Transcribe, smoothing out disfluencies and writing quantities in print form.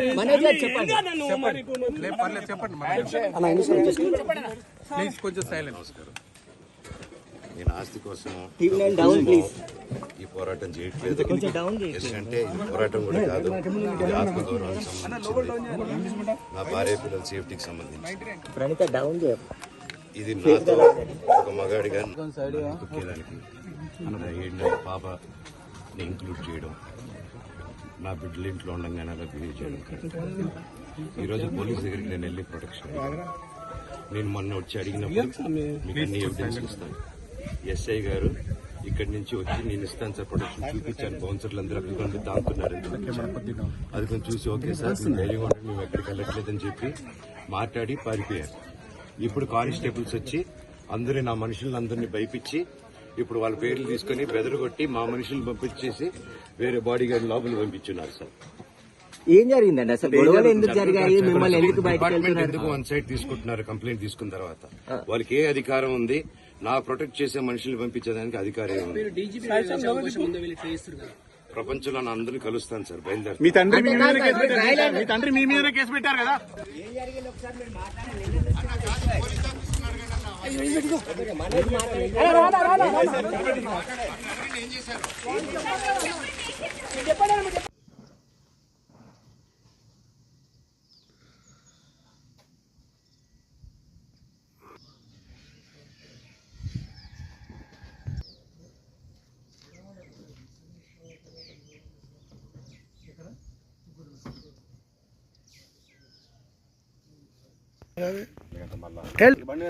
నేను ఆస్తి కోసం ఈ పోరాటం చేయట్లేదు. ఎందుకంటే ఈ పోరాటం కూడా కాదు, ఇది ఆత్మగౌరవానికి సంబంధించింది, నా భార్య పిల్లల సేఫ్టీకి సంబంధించి. ఇది నాతో ఒక మగాడిగా తొక్కేదానికి నా పాపని ఇంక్లూడ్ చేయడం, నా బిడ్డల ఇంట్లో ఉండగానే అలా బిహేవ్ చేయడం. ఈరోజు పోలీస్ దగ్గరికి నేను వెళ్ళి ప్రొటెక్షన్ నేను మొన్న వచ్చి అడిగినప్పుడు మీకు అన్ని ఎవిడెన్స్ ఇస్తాను. ఎస్ఐ గారు ఇక్కడి నుంచి వచ్చి నేను ఇస్తాను సార్ ప్రొటెక్షన్ చూపించాను. బౌన్సర్లు అందరూ అక్కడ దాక్కున్నారు. అది కొంచెం చూసి ఓకే సార్ మేము ధైర్యంగా ఉంటే మేము ఎక్కడికి వెళ్ళట్లేదని చెప్పి మాట్లాడి పారిపోయారు. ఇప్పుడు కానిస్టేబుల్స్ వచ్చి అందరూ నా మనుషులందరినీ భయపించి ఇప్పుడు వాళ్ళ పేర్లు తీసుకుని బెదరగొట్టి మా మనుషులను పంపించేసి వేరే బాడీ గార్డ్ లోపల పంపించున్నారు సార్. ఏం జరిగిందండి అసలు? గొడవలు ఎందుకు జరిగాయి? మిమ్మల్ని ఎందుకు ఎందుకు వన్ సైడ్ తీసుకుంటున్నారు? కంప్లైంట్ తీసుకున్న తర్వాత వాళ్ళకి ఏ అధికారం ఉంది? నా ప్రొటెక్ట్ చేసే మనుషులు పంపించేదానికి అధికారం ఉంది. ప్రపంచంలో నా అందరినీ కలుస్తాను సార్. బయలుదేరి మీ తండ్రి మీ మీద కేసు పెట్టారు కదా. బండి